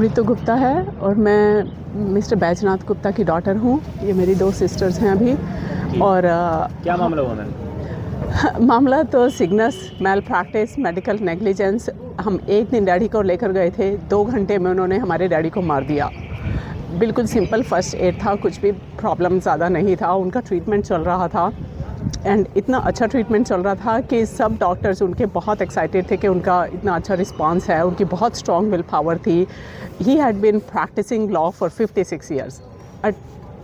रितु गुप्ता है और मैं मिस्टर बैजनाथ गुप्ता की डॉटर हूँ। ये मेरी 2 सिस्टर्स हैं अभी। और क्या मामला हुआ मैम? मामला तो सिग्नस, मैल प्रैक्टिस, मेडिकल नेग्लिजेंस। हम एक दिन डैडी को लेकर गए थे, 2 घंटे में उन्होंने हमारे डैडी को मार दिया। बिल्कुल सिंपल फर्स्ट एड था, कुछ भी प्रॉब्लम ज़्यादा नहीं था। उनका ट्रीटमेंट चल रहा था एंड इतना अच्छा ट्रीटमेंट चल रहा था कि सब डॉक्टर्स उनके बहुत एक्साइटेड थे कि उनका इतना अच्छा रिस्पांस है। उनकी बहुत स्ट्रॉन्ग विल पावर थी। He had been practising law for 56 years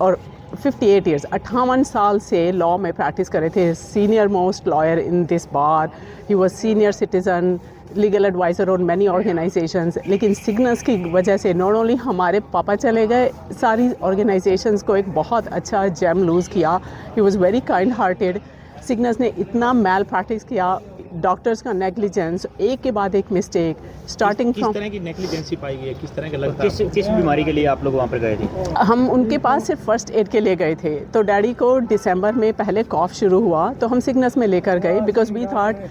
और 58 ईयर्स, 58 साल से लॉ में प्रैक्टिस कर रहे थे। Senior most lawyer in this bar, he was senior citizen, legal advisor on many organisations. लेकिन सिग्नस की वजह से नॉट ओनली हमारे पापा चले गए, सारी ऑर्गेनाइजेशंस को एक बहुत अच्छा जेम लूज़ किया। He was very kind hearted. Cygnus ने इतना मैल प्रैक्टिस किया, डॉक्टर्स का नेग्लिजेंस, एक के बाद एक मिस्टेक, स्टार्टिंग किस तरह की नेग्लिजेंसी पाई गई है? किस तरह का लगता है? किस बीमारी के लिए आप लोग वहाँ पर गए थे? हम उनके पास सिर्फ फर्स्ट एड के लिए गए थे। तो डैडी को दिसंबर में पहले कॉफ शुरू हुआ तो हम सिग्नस में लेकर गए, because we thought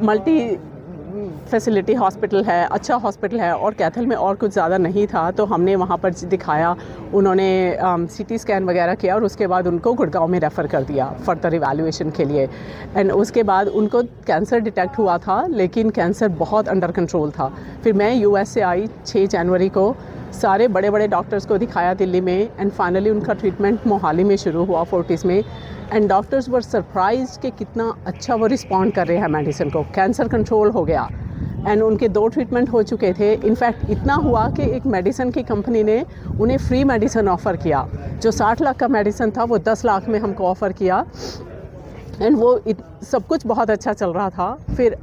multi facility hospital है, अच्छा हॉस्पिटल है और कैथल में और कुछ ज़्यादा नहीं था। तो हमने वहाँ पर दिखाया, उन्होंने सीटी स्कैन वगैरह किया और उसके बाद उनको गुड़गांव में रेफ़र कर दिया फर्दर इवैल्यूएशन के लिए। एंड उसके बाद उनको कैंसर डिटेक्ट हुआ था, लेकिन कैंसर बहुत अंडर कंट्रोल था। फिर मैं यूएस से आई 6 जनवरी को, सारे बड़े बड़े डॉक्टर्स को दिखाया दिल्ली में एंड फाइनली उनका ट्रीटमेंट मोहाली में शुरू हुआ, फोर्टिस में। एंड डॉक्टर्स वर सरप्राइज कि कितना अच्छा वो रिस्पॉन्ड कर रहे हैं मेडिसिन को। कैंसर कंट्रोल हो गया एंड उनके 2 ट्रीटमेंट हो चुके थे। इनफैक्ट इतना हुआ कि एक मेडिसिन की कंपनी ने उन्हें फ्री मेडिसिन ऑफ़र किया। जो 60 लाख का मेडिसिन था वो 10 लाख में हमको ऑफ़र किया एंड वो सब कुछ बहुत अच्छा चल रहा था। फिर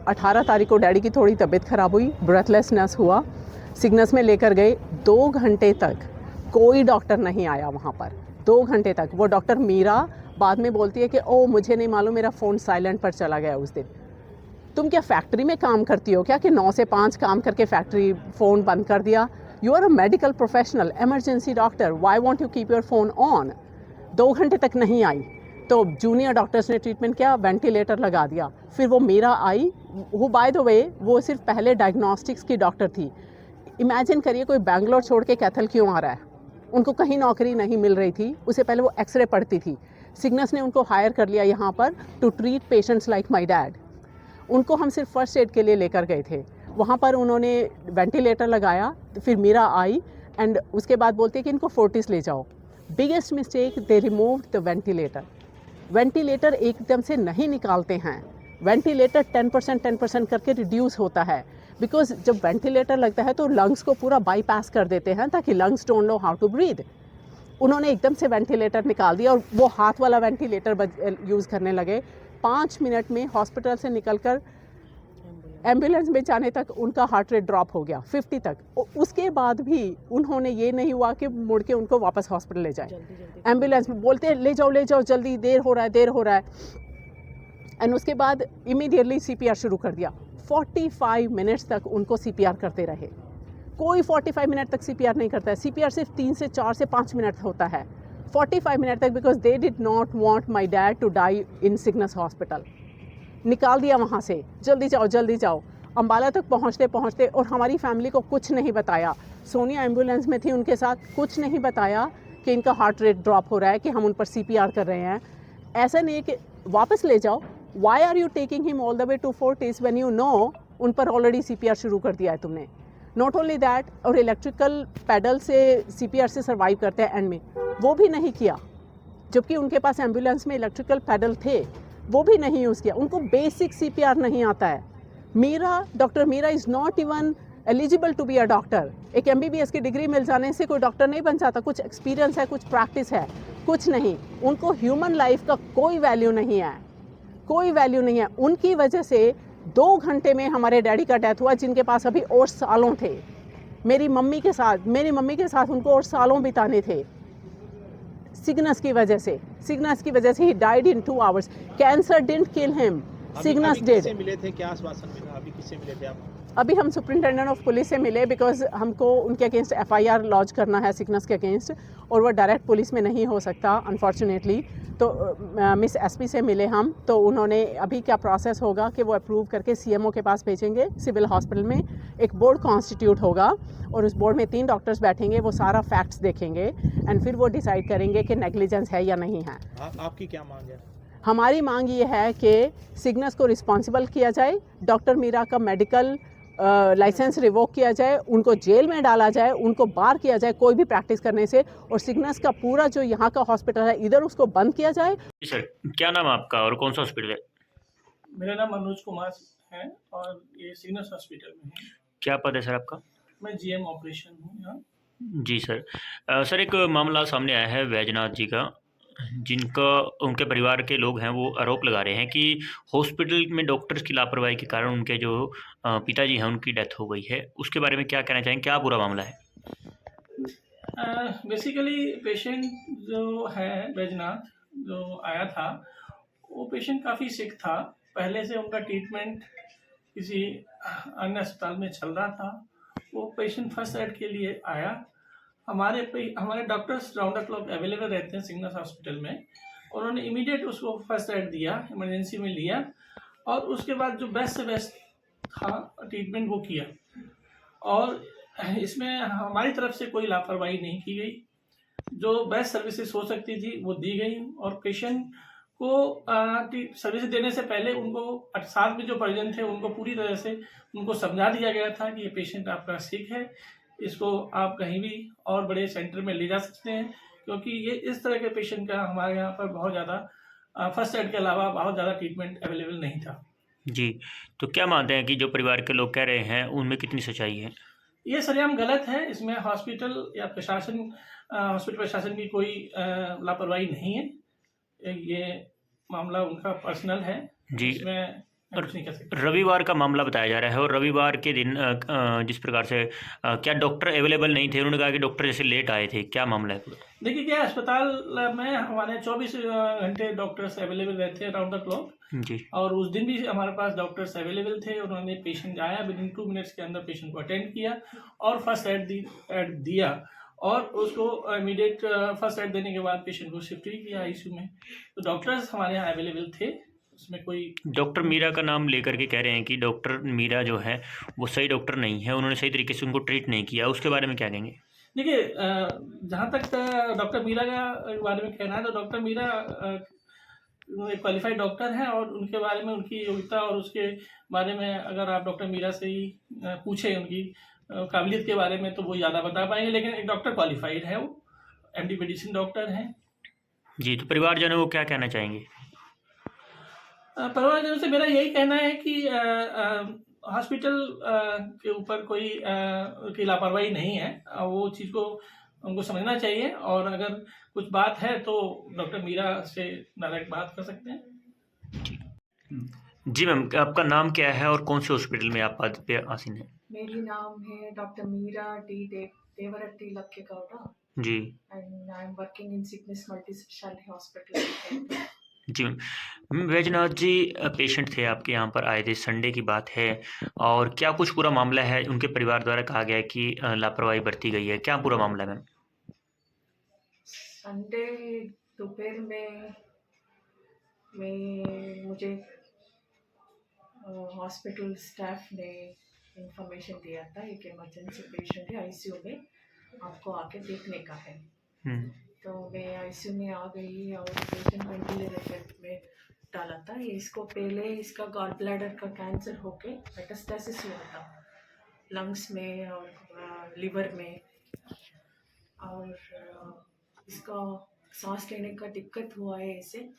18 तारीख को डैडी की थोड़ी तबीयत ख़राब हुई, ब्रेथलेसनेस हुआ, सिग्नस में लेकर गए। 2 घंटे तक कोई डॉक्टर नहीं आया वहाँ पर, 2 घंटे तक। वो डॉक्टर मीरा बाद में बोलती है कि ओ मुझे नहीं मालूम, मेरा फ़ोन साइलेंट पर चला गया उस दिन। तुम क्या फैक्ट्री में काम करती हो क्या कि 9 से 5 काम करके फैक्ट्री फ़ोन बंद कर दिया? You are a medical professional, emergency doctor, why won't you keep your phone on? 2 घंटे तक नहीं आई तो जूनियर डॉक्टर्स ने ट्रीटमेंट किया, वेंटिलेटर लगा दिया। फिर वो मीरा आई, वो बाय द वे वो सिर्फ पहले डायग्नोस्टिक्स की डॉक्टर थी। इमेजिन करिए कोई बैंगलोर छोड़ के कैथल क्यों आ रहा है? उनको कहीं नौकरी नहीं मिल रही थी, उससे पहले वो एक्सरे पढ़ती थी। सिग्नस ने उनको हायर कर लिया यहाँ पर to treat patients like my dad. उनको हम सिर्फ फर्स्ट एड के लिए लेकर गए थे। वहाँ पर उन्होंने वेंटिलेटर लगाया, फिर मीरा आई एंड उसके बाद बोलते कि इनको फोर्टिस ले जाओ। Biggest mistake, they removed the ventilator. Ventilator एकदम से नहीं निकालते हैं, वेंटिलेटर 10% करके रिड्यूस होता है। बिकॉज जब वेंटिलेटर लगता है तो लंग्स को पूरा बाईपास कर देते हैं ताकि lungs don't know how to breathe. उन्होंने एकदम से वेंटिलेटर निकाल दिया और वो हाथ वाला वेंटिलेटर यूज़ करने लगे। 5 मिनट में हॉस्पिटल से निकलकर एम्बुलेंस में जाने तक उनका हार्ट रेट ड्रॉप हो गया 50 तक। उसके बाद भी उन्होंने ये नहीं हुआ कि मुड़ के उनको वापस हॉस्पिटल ले जाए। एम्बुलेंस में बोलते हैं ले जाओ जल्दी, देर हो रहा है। एंड उसके बाद इमीडिएटली CPR शुरू कर दिया। 45 मिनट्स तक उनको CPR करते रहे। कोई 45 मिनट तक CPR नहीं करता है। CPR सिर्फ 3 से 4 से 5 मिनट होता है। 45 मिनट तक, because they did not want my dad to die in Cygnus hospital. निकाल दिया वहाँ से, जल्दी जाओ। अम्बाला तक पहुँचते और हमारी फैमिली को कुछ नहीं बताया। सोनिया एम्बुलेंस में थी उनके साथ, कुछ नहीं बताया कि इनका हार्ट रेट ड्रॉप हो रहा है, कि हम उन पर CPR कर रहे हैं। ऐसा नहीं है कि वापस ले जाओ। Why are you taking him all the way to Fortis when you know उन पर ऑलरेडी CPR शुरू कर दिया है तुमने? नॉट ओनली दैट, और इलेक्ट्रिकल पैडल से CPR से सर्वाइव करते हैं एंड में, वो भी नहीं किया। जबकि उनके पास एम्बुलेंस में इलेक्ट्रिकल पैडल थे, वो भी नहीं यूज़ किया। उनको बेसिक CPR नहीं आता है। Doctor Meera is not even eligible to be a doctor. एक MBBS की डिग्री मिल जाने से कोई डॉक्टर नहीं बन जाता। कुछ एक्सपीरियंस है, कुछ प्रैक्टिस है, कुछ नहीं। उनको ह्यूमन लाइफ का कोई वैल्यू नहीं है। उनकी वजह से 2 घंटे में हमारे डैडी का डेथ हुआ, जिनके पास अभी और सालों थे। मेरी मम्मी के साथ उनको और सालों बिताने थे। सिग्नस की वजह से he died in 2 hours. Cancer didn't kill him, Cygnus did. किससे मिले थे? क्या आश्वासन मिला? अभी किससे मिले थे आप? अभी हम सुपरिटेंडेंट ऑफ पुलिस से मिले, बिकॉज हमको उनके अगेंस्ट FIR लॉन्च करना है सिग्नस के अगेंस्ट, और वो डायरेक्ट पुलिस में नहीं हो सकता अनफॉर्चुनेटली। तो मिस एसपी से मिले हम, तो उन्होंने अभी क्या प्रोसेस होगा कि वो अप्रूव करके सीएमओ के पास भेजेंगे। सिविल हॉस्पिटल में एक बोर्ड कॉन्स्टिट्यूट होगा और उस बोर्ड में 3 डॉक्टर्स बैठेंगे, वो सारा फैक्ट्स देखेंगे एंड फिर वो डिसाइड करेंगे कि नेग्लिजेंस है या नहीं है। आपकी क्या मांग है? हमारी मांग ये है कि सिग्नस को रिस्पॉन्सिबल किया जाए, डॉक्टर मीरा का मेडिकल लाइसेंस रिवोक किया जाए, उनको जेल में डाला जाए, उनको बार किया जाए कोई भी प्रैक्टिस करने से, और सिग्नस का पूरा जो यहाँ का हॉस्पिटल है इधर उसको बंद किया जाए। जी सर, क्या नाम है आपका और कौन सा हॉस्पिटल है? मेरा नाम मनोज कुमार है और ये सिग्नस हॉस्पिटल में है। क्या पद है सर आपका? मैं जीएम ऑपरेशन हूँ यहाँ। जी सर। सर एक मामला सामने आया है वैजनाथ जी का, जिनका उनके परिवार के लोग हैं वो आरोप लगा रहे हैं कि हॉस्पिटल में डॉक्टर्स की लापरवाही के कारण उनके जो पिताजी हैं उनकी डेथ हो गई है। उसके बारे में क्या कहना चाहेंगे, क्या पूरा मामला है? बेसिकली पेशेंट जो है वैजनाथ जो आया था, वो पेशेंट काफ़ी सिक था। पहले से उनका ट्रीटमेंट किसी अन्य अस्पताल में चल रहा था। वो पेशेंट फर्स्ट एड के लिए आया। हमारे doctors round the clock available रहते हैं सिग्नस हॉस्पिटल में। उन्होंने इमीडिएट उसको फर्स्ट एड दिया, इमरजेंसी में लिया और उसके बाद जो बेस्ट से बेस्ट था ट्रीटमेंट वो किया। और इसमें हमारी तरफ से कोई लापरवाही नहीं की गई। जो बेस्ट सर्विसेज हो सकती थी वो दी गई और पेशेंट को सर्विस देने से पहले उनको साथ में जो परिजन थे उनको पूरी तरह से उनको समझा दिया गया था कि ये पेशेंट आपका सिक है, इसको आप कहीं भी और बड़े सेंटर में ले जा सकते हैं, क्योंकि ये इस तरह के पेशेंट का हमारे यहाँ पर बहुत ज़्यादा फर्स्ट एड के अलावा बहुत ज़्यादा ट्रीटमेंट अवेलेबल नहीं था। जी, तो क्या मानते हैं कि जो परिवार के लोग कह रहे हैं उनमें कितनी सच्चाई है? ये सरेआम गलत है। इसमें हॉस्पिटल या हॉस्पिटल प्रशासन की कोई लापरवाही नहीं है। ये मामला उनका पर्सनल है। जी। इसमें कुछ नहीं कर सकते। रविवार का मामला बताया जा रहा है और रविवार के दिन जिस प्रकार से क्या डॉक्टर अवेलेबल नहीं थे? उन्होंने कहा कि डॉक्टर जैसे लेट आए थे, क्या मामला है पूरा? देखिए, क्या अस्पताल में हमारे 24 घंटे डॉक्टर्स अवेलेबल रहते हैं राउंड द क्लॉक। जी। और उस दिन भी हमारे पास डॉक्टर्स अवेलेबल थे। उन्होंने पेशेंट आया, विदिन 2 मिनट्स के अंदर पेशेंट को अटेंड किया और फर्स्ट एड दिया और उसको इमीडिएट फर्स्ट एड देने के बाद पेशेंट को शिफ्ट भी किया आईसीयू में। तो डॉक्टर्स हमारे यहाँ अवेलेबल थे, उसमें कोई। डॉक्टर मीरा का नाम लेकर के कह रहे हैं कि डॉक्टर मीरा जो है वो सही डॉक्टर नहीं है, उन्होंने सही तरीके से उनको ट्रीट नहीं किया, उसके बारे में क्या कहेंगे? देखिए, जहाँ तक डॉक्टर मीरा का बारे में कहना है, तो डॉक्टर मीरा एक क्वालिफाइड डॉक्टर हैं और उनके बारे में, उनकी योग्यता और उसके बारे में अगर आप डॉक्टर मीरा से ही पूछें उनकी काबिलियत के बारे में तो वो ज़्यादा बता पाएंगे। लेकिन एक डॉक्टर क्वालिफाइड है, वो एमडी मेडिसिन डॉक्टर हैं। जी, तो परिवारजनों को क्या कहना चाहेंगे? परिवारजनों से मेरा यही कहना है कि हॉस्पिटल के ऊपर कोई की लापरवाही नहीं है। वो चीज़ को उनको समझना चाहिए और अगर कुछ बात है तो डॉक्टर मीरा से डायरेक्ट बात कर सकते हैं। जी मैम, आपका नाम क्या है और कौन से हॉस्पिटल में आप पद पे आसीन हैं? मेरी नाम है doctor Meera D Devaratti Lakkegowda ji. and I'm working in Cygnus Multi Specialty Hospital. जी मैम, वैजनाथ जी पेशेंट थे आपके यहाँ पर आए थे, संडे की बात है, और क्या कुछ पूरा मामला है? उनके परिवार द्वारा कहा गया है कि लापरवाही बरती गई है, क्या पूरा मामला है मैम? संडे दोपहर में मुझे हॉस्पिटल स्टाफ ने इंफॉर्मेशन दिया था एक इमरजेंसी पेशेंट है आईसीयू में, आपको आके देखने का है। तो मैं आईसीयू में आ गई और पेशेंट वेंटिलेटर में डाला था। इसको पहले इसका गॉल ब्लैडर का कैंसर होके मेटास्टेसिस हुआ था लंग्स में और लिवर में, और इसका सांस लेने का दिक्कत हुआ है। इसे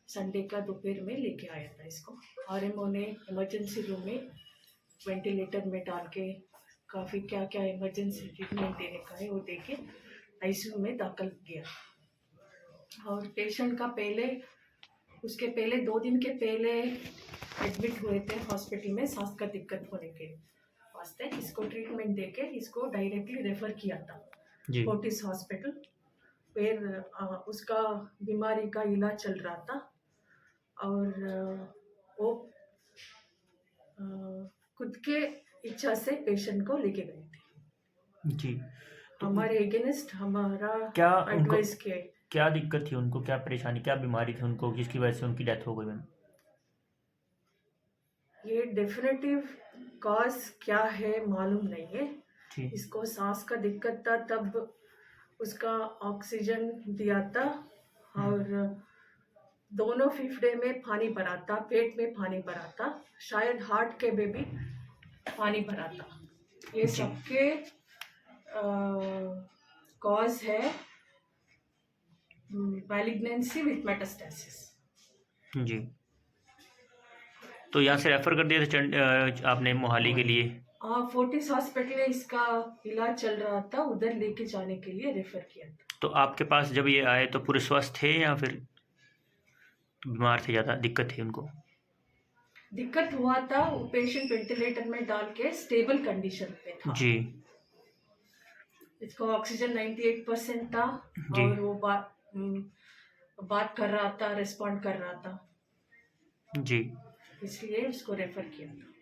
संडे का दोपहर में लेके आया था इसको, आरएमओ ने इमरजेंसी रूम में वेंटिलेटर में डाल के काफ़ी क्या क्या इमरजेंसी ट्रीटमेंट देने का है वो दे के आईसीयू में दाखिल किया। और पेशेंट का उसके पहले 2 दिन के पहले एडमिट हुए थे हॉस्पिटल में सांस का दिक्कत होने के वास्ते। इसको ट्रीटमेंट देके इसको डायरेक्टली रेफ़र किया था फोर्टिस हॉस्पिटल। फिर उसका बीमारी का इलाज चल रहा था और वो खुद के इच्छा से पेशेंट को लेके गए थे। जी, हमारे अगेंस्ट हमारा क्या एडवाइस के क्या दिक्कत थी उनको, क्या परेशानी, क्या बीमारी थी उनको जिसकी वजह से उनकी डेथ हो गई मैम? ये डेफिनेटिव कॉज क्या है मालूम नहीं है। जी इसको सांस का दिक्कत था, तब उसका ऑक्सीजन दिया था और दोनों फेफड़े में पानी भरा था, पेट में पानी भरा था, शायद हार्ट के में भी पानी भरा था। ये जी। सबके कॉज है मैलिग्नेंसी विथ मेटास्टेसिस। जी। तो यहाँ से रेफ़र कर दिया था आपने मोहाली के लिए? हाँ, फोर्टिस हॉस्पिटल में इसका इलाज चल रहा था, उधर लेके जाने के लिए रेफर किया था। तो आपके पास जब ये आए तो पूरे स्वस्थ थे या फिर बीमार थे, ज़्यादा दिक्कत थी उनको? दिक्कत हुआ था, पेशेंट वेंटिलेटर में डाल के स्टेबल कंडीशन पे था। जी इसको ऑक्सीजन 98% था जी। और वो बात कर रहा था, रिस्पॉन्ड कर रहा था, जी। इसलिए उसको रेफर किया था।